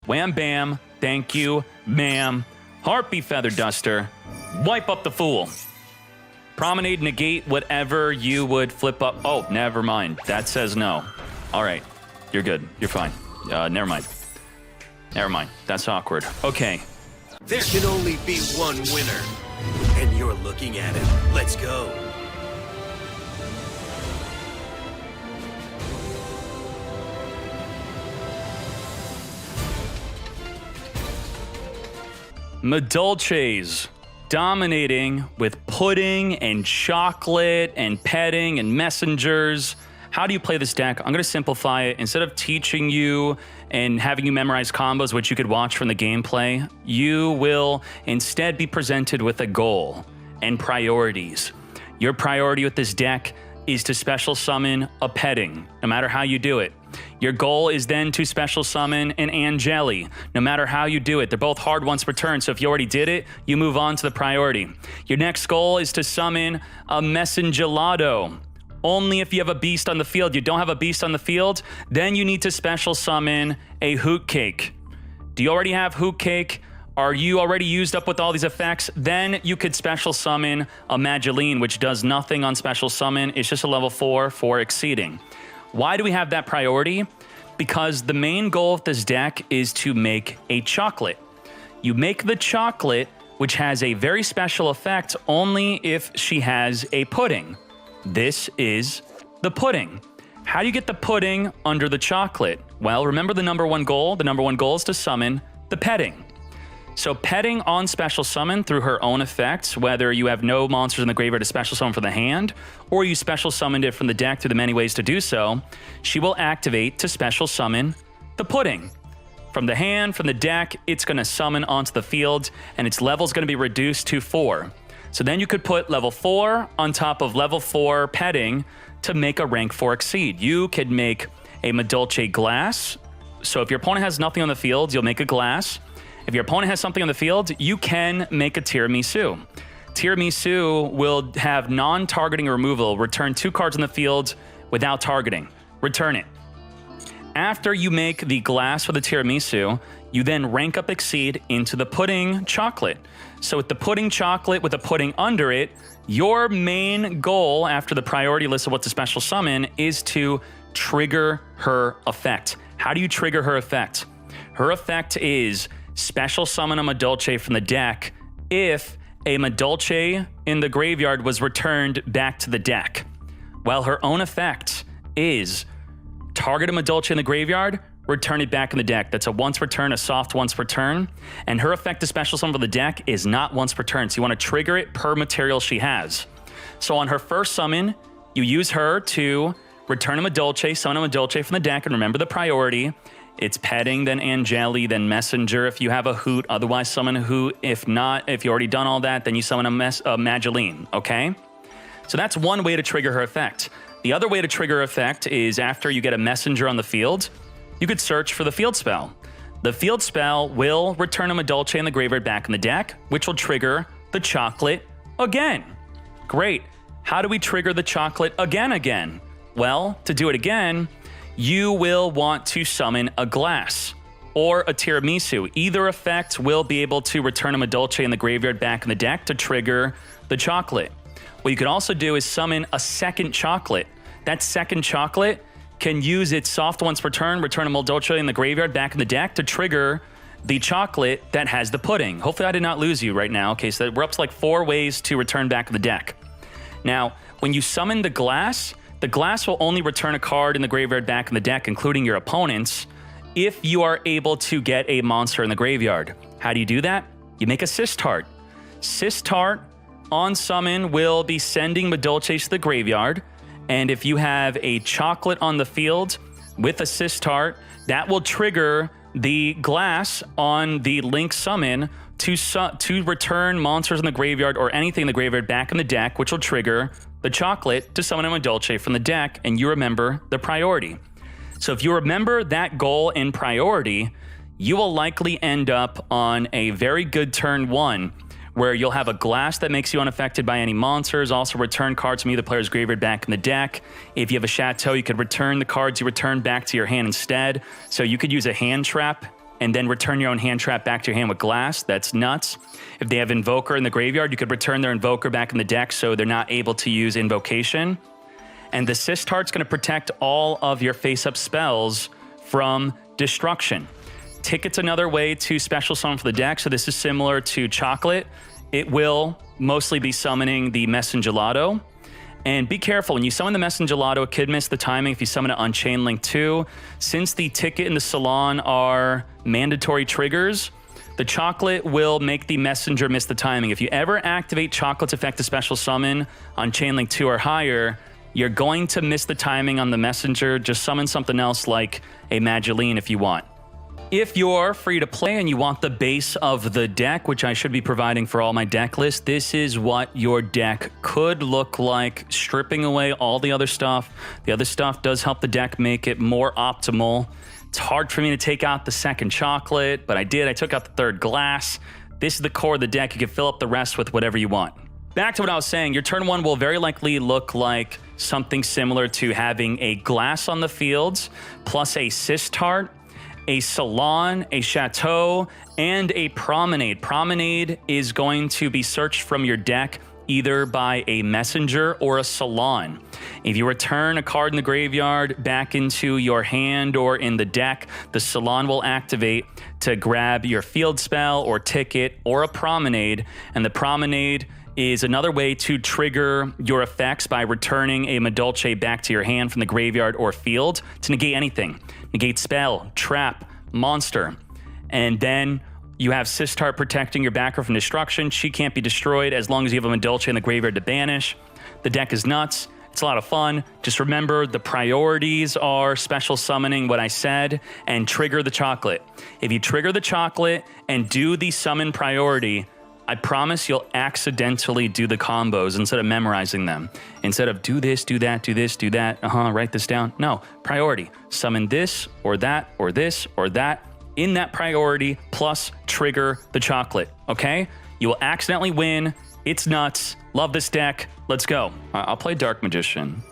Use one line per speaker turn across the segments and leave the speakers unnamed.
Wham bam, thank you, ma'am. Harpy Feather Duster, wipe up the fool. Promenade, negate whatever you would flip up. Oh, never mind. That says no. All right, you're good. You're fine. Never mind. Never mind. That's awkward. Okay.
There can only be one winner, and you're looking at it. Let's go.
Madolches dominating with pudding and chocolate and petting and messengers. How do you play this deck? I'm going to simplify it. Instead of teaching you and having you memorize combos, which you could watch from the gameplay, you will instead be presented with a goal and priorities. Your priority with this deck is to special summon a petting, no matter how you do it. Your goal is then to special summon an Angeli, no matter how you do it. They're both hard once per turn, so if you already did it, you move on to the priority. Your next goal is to summon a Messengelado. Only if you have a beast on the field. You don't have a beast on the field, then you need to special summon a Hoot Cake. Do you already have Hoot Cake? Are you already used up with all these effects? Then you could special summon a Mageline, which does nothing on special summon. It's just a level 4 for exceeding. Why do we have that priority? Because the main goal of this deck is to make a chocolate. You make the chocolate, which has a very special effect only if she has a pudding. This is the pudding. How do you get the pudding under the chocolate? Well, remember the number one goal? The number one goal is to summon the petting. So petting on special summon through her own effects, whether you have no monsters in the graveyard to special summon from the hand, or you special summoned it from the deck through the many ways to do so, she will activate to special summon the pudding. From the hand, from the deck, it's going to summon onto the field, and its level is going to be reduced to 4. So then you could put level 4 on top of level 4 petting to make a rank 4 exceed. You could make a Madolche glass. So if your opponent has nothing on the field, you'll make a glass. If your opponent has something on the field, you can make a tiramisu. Tiramisu will have non-targeting removal. Return 2 cards on the field without targeting. Return it. After you make the glass for the tiramisu, you then rank up exceed into the pudding chocolate. So with the pudding chocolate with the pudding under it, your main goal after the priority list of what to special summon is to trigger her effect. How do you trigger her effect? Her effect is special summon a Madolche from the deck if a Madolche in the graveyard was returned back to the deck. Well, her own effect is target a Madolche in the graveyard, return it back in the deck. That's a once per turn, a soft once per turn. And her effect to special summon for the deck is not once per turn. So you want to trigger it per material she has. So on her first summon, you use her to return a Madolche, summon a Madolche from the deck, and remember the priority. It's petting, then Angeli, then messenger if you have a Hoot. Otherwise, summon a Hoot. If not, if you already done all that, then you summon a Mageline, okay? So that's one way to trigger her effect. The other way to trigger her effect is after you get a messenger on the field, you could search for the field spell. The field spell will return a Madolche in the graveyard back in the deck, which will trigger the chocolate again. Great. How do we trigger the chocolate again? Well, to do it again, you will want to summon a glass or a tiramisu. Either effect will be able to return a Madolche in the graveyard back in the deck to trigger the chocolate. What you can also do is summon a second chocolate. That second chocolate can use its soft once per turn, return a Madolche in the graveyard back in the deck to trigger the chocolate that has the pudding. Hopefully I did not lose you right now. Okay, so we're up to like 4 ways to return back in the deck. Now, when you summon the glass will only return a card in the graveyard back in the deck, including your opponent's, if you are able to get a monster in the graveyard. How do you do that? You make a Sistart. Sistart on summon will be sending Madolche to the graveyard, and if you have a chocolate on the field with a Sistart, that will trigger the glass on the link summon to return monsters in the graveyard or anything in the graveyard back in the deck, which will trigger the chocolate to summon a Madolche from the deck, and you remember the priority. So if you remember that goal in priority, you will likely end up on a very good turn 1, where you'll have a glass that makes you unaffected by any monsters, also return cards from either player's graveyard back in the deck. If you have a Chateau, you could return the cards you return back to your hand instead. So you could use a hand trap and then return your own hand trap back to your hand with glass. That's nuts. If they have Invoker in the graveyard, you could return their Invoker back in the deck so they're not able to use Invocation. And the Sistart's going to protect all of your face-up spells from destruction. Ticket's another way to special summon for the deck, so this is similar to Chocolate. It will mostly be summoning the Messengelato. And be careful, when you summon the Messengelato, it could miss the timing if you summon it on Chain Link 2. Since the Ticket and the Salon are mandatory triggers, the Chocolate will make the Messenger miss the timing. If you ever activate Chocolate's effect to special summon on Chain Link 2 or higher, you're going to miss the timing on the Messenger. Just summon something else like a Mageline if you want. If you're free to play and you want the base of the deck, which I should be providing for all my deck lists, this is what your deck could look like, stripping away all the other stuff. The other stuff does help the deck make it more optimal. It's hard for me to take out the second Chocolate, but I did. I took out the third Glass. This is the core of the deck. You can fill up the rest with whatever you want. Back to what I was saying, your turn 1 will very likely look like something similar to having a Glass on the fields, plus a Sistart, a Salon, a Chateau, and a Promenade. Promenade is going to be searched from your deck either by a Messenger or a Salon. If you return a card in the graveyard back into your hand or in the deck, the Salon will activate to grab your field spell or ticket or a Promenade, and the Promenade is another way to trigger your effects by returning a Madolche back to your hand from the graveyard or field to negate anything. Negate spell, trap, monster. And then you have Sistart protecting your backer from destruction. She can't be destroyed as long as you have a Madolche in the graveyard to banish. The deck is nuts. It's a lot of fun. Just remember the priorities are special summoning what I said and trigger the Chocolate. If you trigger the Chocolate and do the summon priority, I promise you'll accidentally do the combos instead of memorizing them. Instead of do this, do that, do this, do that, write this down. No, priority. Summon this or that or this or that in that priority plus trigger the Chocolate, okay? You will accidentally win. It's nuts. Love this deck. Let's go. I'll play Dark Magician.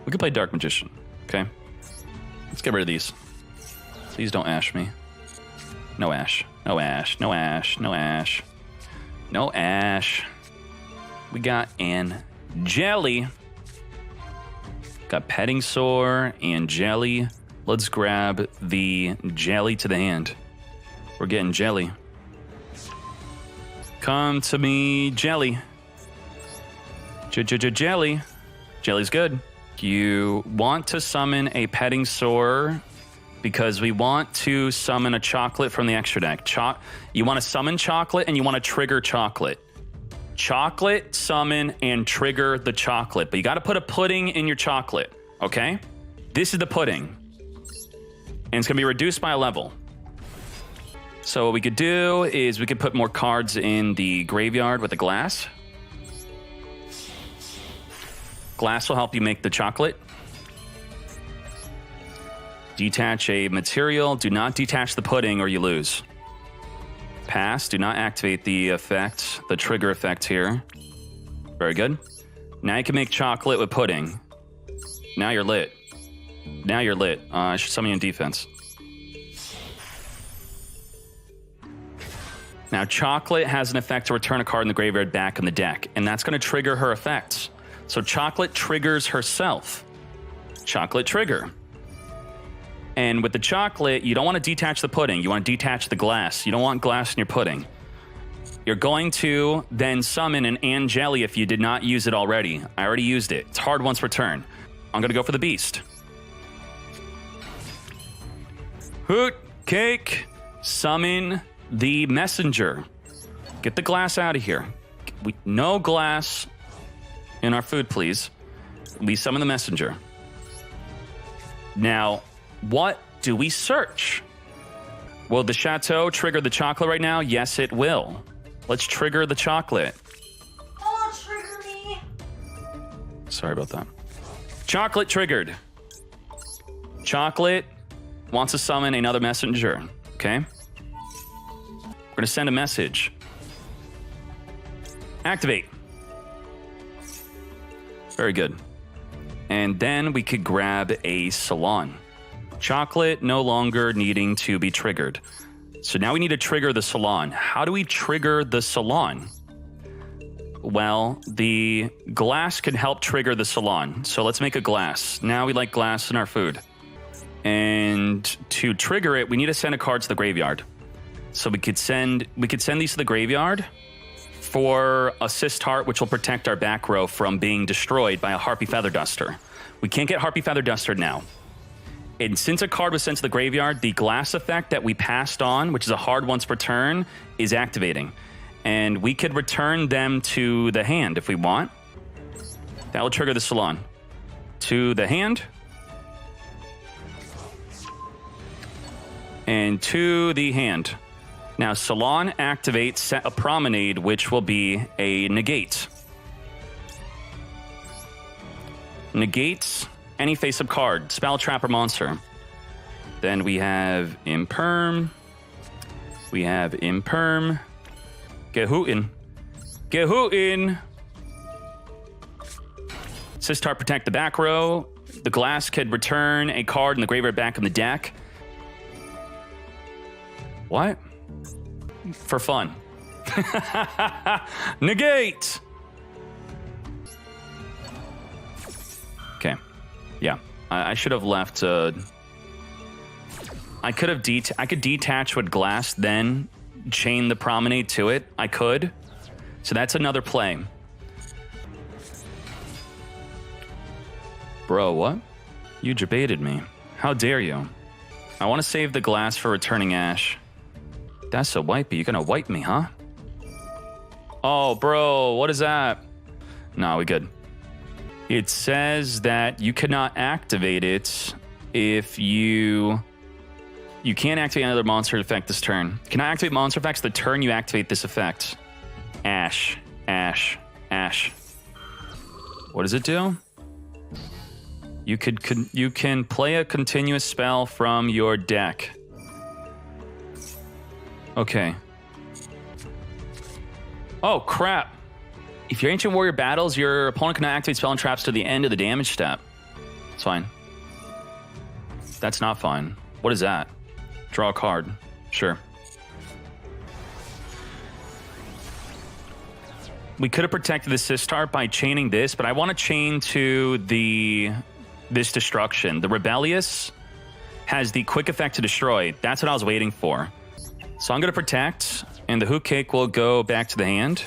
We can play Dark Magician, okay? Let's get rid of these. Please don't ash me. No ash. No ash. No ash. No ash. No ash. We got an jelly. Got petting sore and jelly. Let's grab the jelly to the hand. We're getting jelly. Come to me, jelly. Jelly. Jelly's good. You want to summon a petting sore because we want to summon a Chocolate from the extra deck. You want to summon Chocolate and you want to trigger Chocolate. Chocolate, summon, and trigger the Chocolate. But you got to put a pudding in your Chocolate, okay? This is the pudding. And it's going to be reduced by a level. So what we could do is we could put more cards in the graveyard with the Glass. Glass will help you make the Chocolate. Detach a material. Do not detach the pudding or you lose. Pass. Do not activate the effect, the trigger effect here. Very good. Now you can make Chocolate with pudding. Now you're lit. Now you're lit. I should summon you in defense. Now Chocolate has an effect to return a card in the graveyard back in the deck, and that's going to trigger her effects. So Chocolate triggers herself. Chocolate trigger. And with the Chocolate, you don't want to detach the pudding. You want to detach the Glass. You don't want Glass in your pudding. You're going to then summon an Angeli if you did not use it already. I already used it. It's hard once per turn. I'm going to go for the Beast. Hoot, cake, summon the Messenger. Get the Glass out of here. No Glass in our food, please. We summon the Messenger. Now, what do we search? Will the Chateau trigger the Chocolate right now? Yes, it will. Let's trigger the Chocolate.
Oh, trigger me.
Sorry about that. Chocolate triggered. Chocolate wants to summon another Messenger, okay? We're going to send a message. Activate. Very good. And then we could grab a Salon. Chocolate no longer needing to be triggered. So now we need to trigger the salon. How do we trigger the salon? Well, the glass can help trigger the salon. So let's make a glass. Now we like glass in our food. And to trigger it, we need to send a card to the graveyard. So we could send these to the graveyard for Assist Heart, which will protect our back row from being destroyed by a Harpy Feather Duster. We can't get Harpy Feather Duster now. And since a card was sent to the graveyard, the glass effect that we passed on, which is a hard once per turn, is activating. And we could return them to the hand if we want. That will trigger the salon. To the hand. And to the hand. Now, salon activates, set a promenade, which will be a negate. Negates any face-up card, spell, trap, or monster. Then we have Imperm. We have Imperm. Gehootin. Gehootin. Sistar protect the back row. The glass could return a card in the graveyard back in the deck. What? For fun. Negate! Okay. Yeah. I should have left... I could detach with glass, then chain the promenade to it. I could. So that's another play. Bro, what? You debated me. How dare you? I want to save the glass for returning Ash. That's a wipey. You're gonna wipe me, huh? Oh, bro, what is that? No, we good. It says that you cannot activate it if you can't activate another monster effect this turn. Can I activate monster effects the turn you activate this effect? Ash, Ash, Ash. What does it do? You can play a continuous spell from your deck. Okay. Oh, crap. If your Ancient Warrior battles, your opponent cannot activate spell and traps to the end of the damage step. It's fine. That's not fine. What is that? Draw a card. Sure. We could have protected the Sistar by chaining this, but I want to chain to this destruction. The Rebellious has the quick effect to destroy. That's what I was waiting for. So I'm going to protect, and the Hoot Cake will go back to the hand.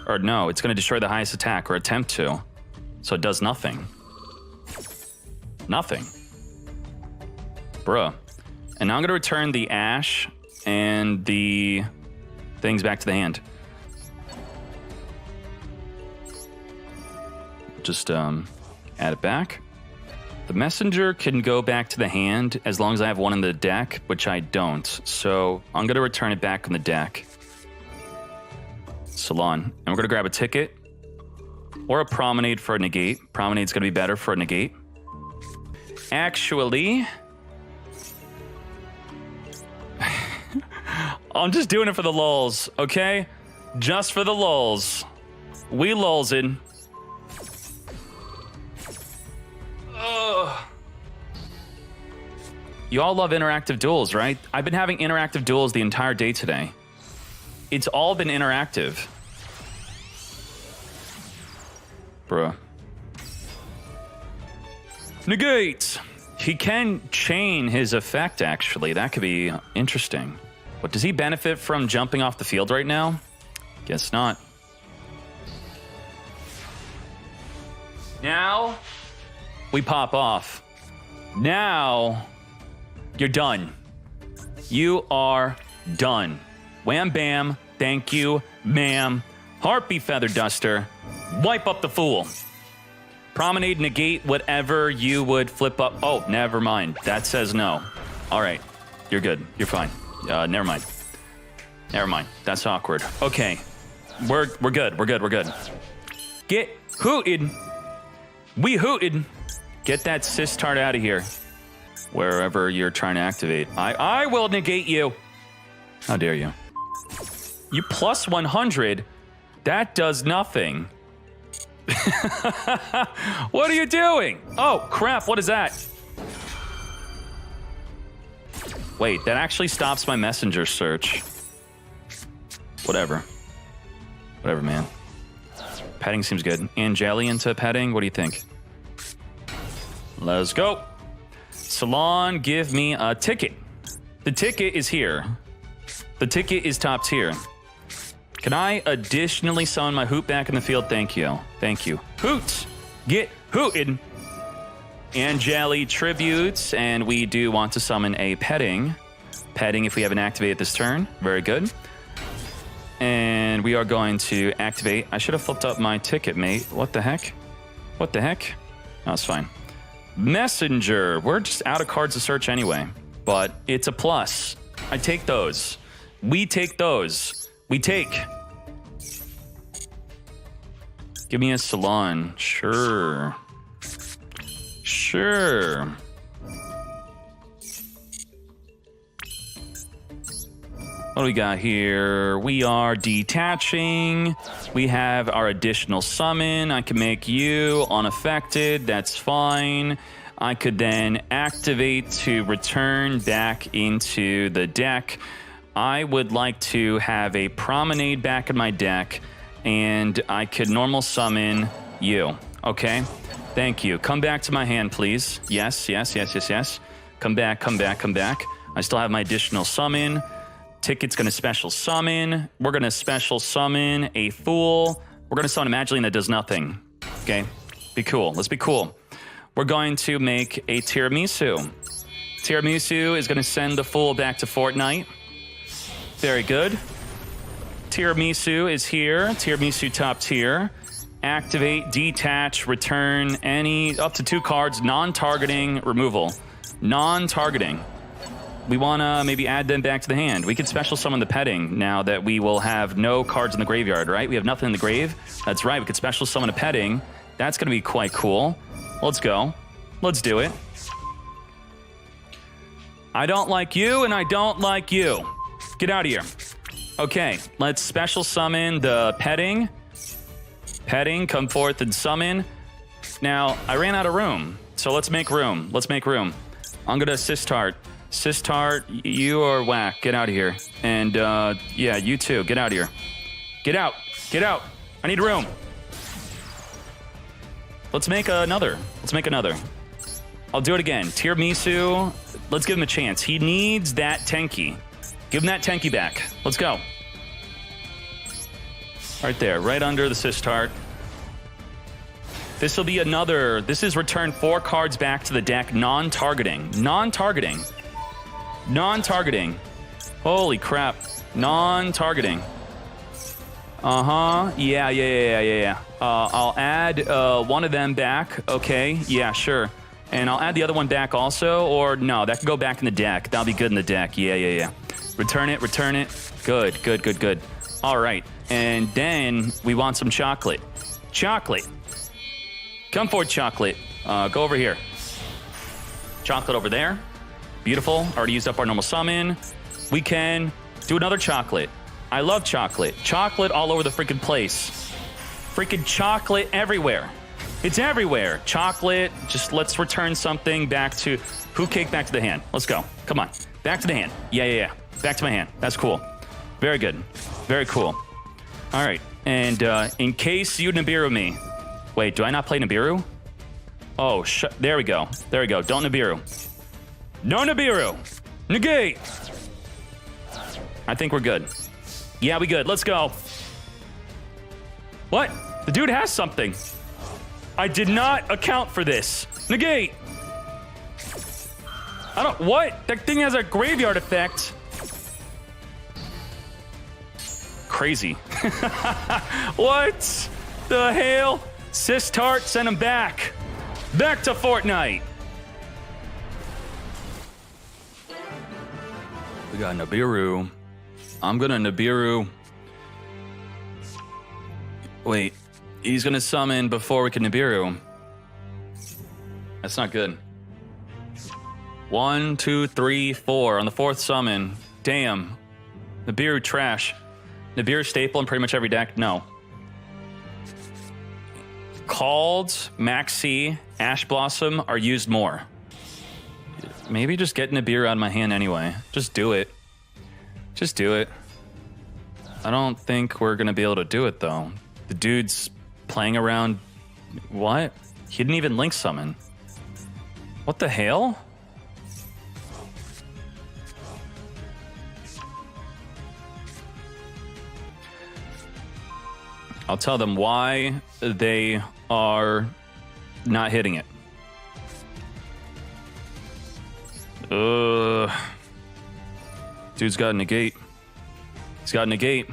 Or no, it's going to destroy the highest attack, or attempt to. So it does nothing. Nothing. Bruh. And now I'm going to return the Ash and the things back to the hand. Just add it back. The Messenger can go back to the hand as long as I have one in the deck, which I don't. So I'm going to return it back in the deck. Salon. And we're going to grab a ticket or a promenade for a negate. Promenade's going to be better for a negate. Actually, I'm just doing it for the lulz, okay? Just for the lulz. We lulzing. Ugh. You all love interactive duels, right? I've been having interactive duels the entire day today. It's all been interactive. Bruh. Negate! He can chain his effect, actually. That could be interesting. But does he benefit from jumping off the field right now? Guess not. Now, we pop off. Now, you're done. You are done. Wham bam, thank you, ma'am. Harpy Feather Duster, wipe up the fool. Promenade, negate, whatever you would flip up. Oh, never mind. That says no. All right, you're good. You're fine. Never mind. Never mind. That's awkward. Okay, we're good. We're good. We're good. Get hooted. We hooted. Get that Sistart out of here. Wherever you're trying to activate. I will negate you. How dare you? You plus 100. That does nothing. What are you doing? Oh, crap. What is that? Wait, that actually stops my messenger search. Whatever. Whatever, man. Petting seems good. Angelian to petting, what do you think? Let's go. Salon, give me a ticket. The ticket is here. The ticket is top tier. Can I additionally summon my Hoot back in the field? Thank you. Thank you. Hoots! Get hooted! Angeli tributes, and we do want to summon a petting. Petting if we haven't activated this turn. Very good. And we are going to activate. I should have flipped up my ticket, mate. What the heck? What the heck? No, it's fine. Messenger. We're just out of cards to search anyway, but it's a plus. I take those. We take those. We take. Give me a salon. Sure. Sure. What do we got here? We are detaching. We have our additional summon. I can make you unaffected. That's fine. I could then activate to return back into the deck. I would like to have a promenade back in my deck, and I could normal summon you. Okay? Thank you. Come back to my hand, please. Yes, yes, yes, yes, yes. Come back, come back, come back. I still have my additional summon. Ticket's going to special summon. We're going to special summon a fool. We're going to summon a Madolche that does nothing. Okay? Be cool. Let's be cool. We're going to make a tiramisu. Tiramisu is going to send the fool back to Fortnite. Very good. Tiramisu is here. Tiramisu top tier. Activate, detach, return any up to 2 cards, non-targeting removal. Non-targeting. We want to maybe add them back to the hand. We could special summon the petting now that we will have no cards in the graveyard, right? We have nothing in the grave. That's right. We could special summon a petting. That's going to be quite cool. Let's go. Let's do it. I don't like you, and I don't like you. Get out of here. Okay, let's special summon the petting. Petting, come forth and summon. Now, I ran out of room, so let's make room. Let's make room. I'm going to Sistart. Sistart, you are whack. Get out of here. And, yeah, you too. Get out of here. Get out. Get out. I need room. Let's make another. Let's make another. I'll do it again. Tiramisu, let's give him a chance. He needs that Tenki. Give him that Tenki back. Let's go. Right there, right under the Sistart. This will be another. This is return 4 cards back to the deck, non-targeting. Non-targeting. Non-targeting. Holy crap. Non-targeting. Uh-huh. Yeah. I'll add one of them back. Okay. Yeah, sure. And I'll add the other one back also, or no, that can go back in the deck. That'll be good in the deck. Yeah. Return it, return it. Good. All right. And then we want some chocolate. Chocolate. Come forward, chocolate. Go over here. Chocolate over there. Beautiful. Already used up our normal summon. We can do another chocolate. I love chocolate. Chocolate all over the freaking place. Freaking chocolate everywhere. It's everywhere. Chocolate. Just let's return something back to... Who cake back to the hand? Let's go. Come on. Back to the hand. Yeah. Back to my hand. That's cool. Very good. Very cool. All right. And in case you Nibiru me... Wait, do I not play Nibiru? Oh, there we go. There we go. Don't Nibiru. No Nibiru. Negate. I think we're good. Yeah, we good. Let's go. What? The dude has something. I did not account for this. Negate. I don't... What? That thing has a graveyard effect. Crazy. What the hell? Sistart, send him back. Back to Fortnite. We got Nibiru. I'm gonna Nibiru. Wait, he's gonna summon before we can Nibiru. That's not good. 1, 2, 3, 4 on the 4th summon. Damn. Nibiru trash. Nibiru staple in pretty much every deck? No. Called, Maxi, Ash Blossom are used more. Maybe just getting a beer out of my hand anyway. Just do it. Just do it. I don't think we're gonna be able to do it though. The dude's playing around. What? He didn't even link summon. What the hell? I'll tell them why they are not hitting it. Dude's got a negate. He's got a negate.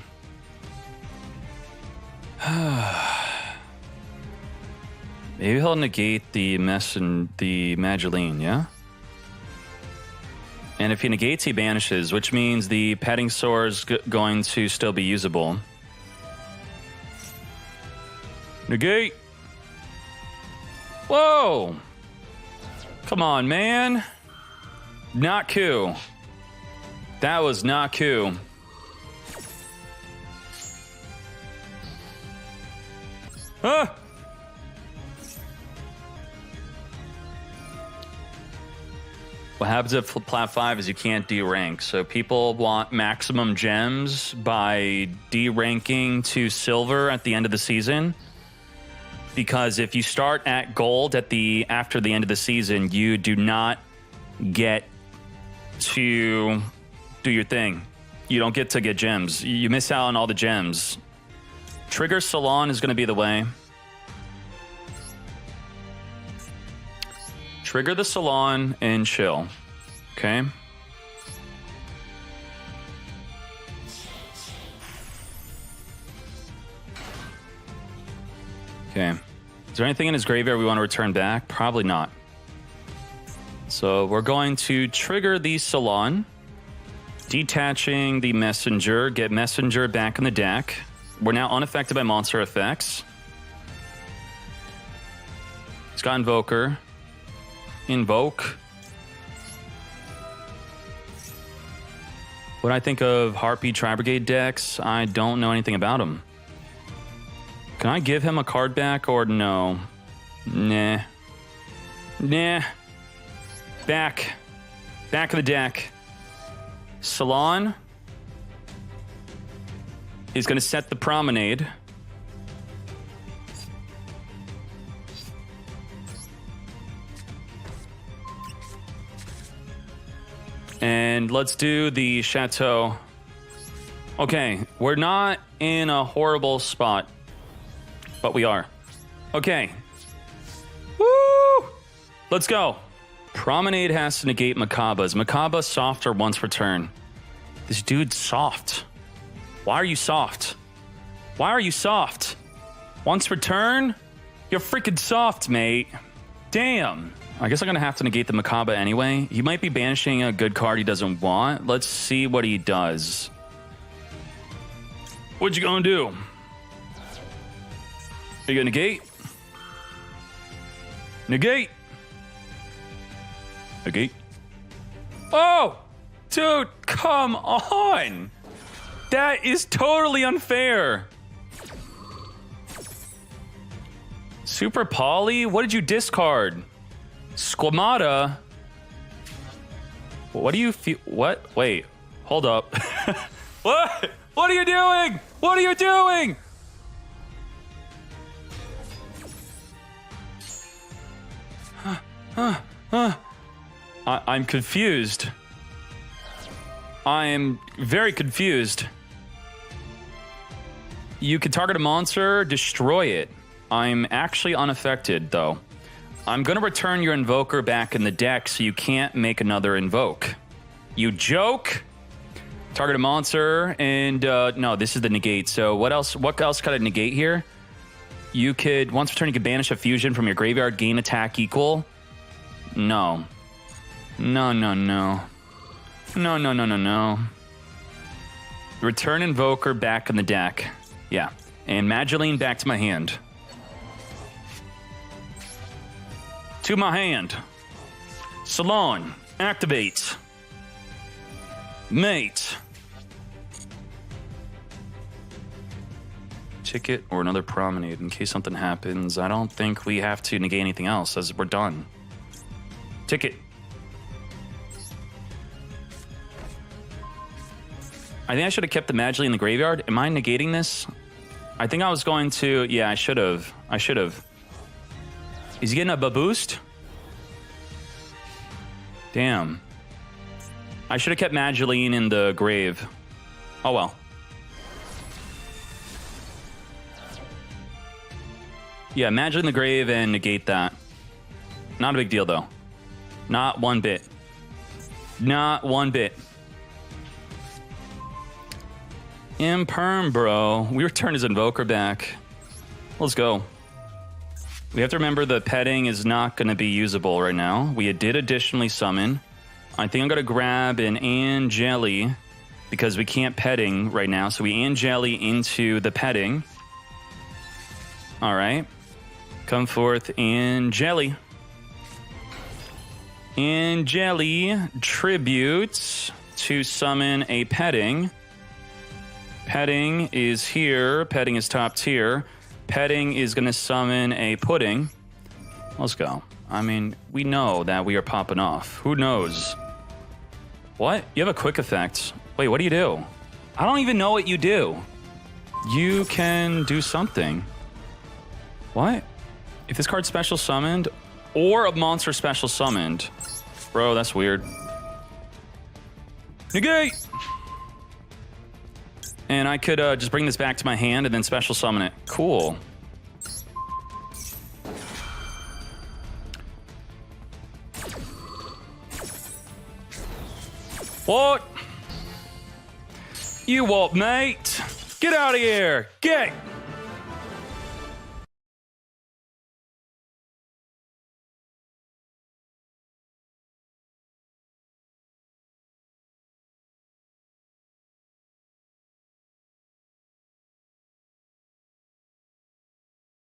Maybe he'll negate the mess and the Madolche, yeah? And if he negates, he banishes, which means the petting sword is going to still be usable. Negate. Whoa. Come on, man. Not cool. That was not cool. Ah! What happens at Plat 5 is you can't D-rank. So people want maximum gems by D-ranking to silver at the end of the season. Because if you start at gold after the end of the season, you do not get to do your thing. You don't get to get gems. You miss out on all the gems. Trigger Salon is going to be the way. Trigger the Salon and chill. Okay. Okay. Is there anything in his graveyard we want to return back? Probably not. So we're going to trigger the Salon, detaching the Messenger, get Messenger back in the deck. We're now unaffected by monster effects. He's got Invoker. Invoke. What I think of Harpy Tri-Brigade decks, I don't know anything about them. Can I give him a card back or no? Nah. Nah. Back. Back of the deck. Salon. He's going to set the Promenade. And let's do the Chateau. Okay, we're not in a horrible spot, but we are. Okay. Woo! Let's go. Promenade has to negate Makaba's. Makaba softer once per turn. This dude's soft. Why are you soft? Why are you soft? Once per turn? You're freaking soft, mate. Damn. I guess I'm going to have to negate the Makaba anyway. He might be banishing a good card he doesn't want. Let's see what he does. What you going to do? Are you going to negate? Negate. Negate. Oh! Dude, come on! That is totally unfair. Super Poly? What did you discard? Squamata? What do you feel? What? Wait. Hold up. What? What are you doing? What are you doing? I'm confused. I am very confused. You can target a monster, destroy it. I'm actually unaffected, though. I'm going to return your Invoker back in the deck so you can't make another Invoke. You joke? Target a monster, and no, this is the negate. So what else could I negate here? You could, once per turn, you could banish a fusion from your graveyard, gain attack equal. No. No, no, no. No, no, no, no, no. Return Invoker back in the deck. Yeah. And Madolche back to my hand. To my hand. Salon. Activates. Mate. Ticket or another Promenade in case something happens. I don't think we have to negate anything else as we're done. Ticket. I think I should have kept the Madolche in the graveyard. Am I negating this? I think I was going to... Yeah, I should have. I should have. Is he getting a boost? Damn. I should have kept Madolche in the grave. Oh, well. Yeah, Madolche in the grave and negate that. Not a big deal, though. Not one bit. Not one bit. Imperm, bro. We return his Invoker back. Let's go. We have to remember the petting is not going to be usable right now. We did additionally summon. I think I'm going to grab an Angeli because we can't petting right now. So we Angeli into the petting. All right. Come forth, Angeli. Angeli tributes to summon a petting. Petting is here. Petting is top tier. Petting is going to summon a pudding. Let's go. I mean, we know that we are popping off. Who knows? What? You have a quick effect. Wait, what do you do? I don't even know what you do. You can do something. What? If this card's special summoned or a monster special summoned. Bro, that's weird. Negate! And I could just bring this back to my hand and then special summon it. Cool. What? You what, mate? Get out of here! Get!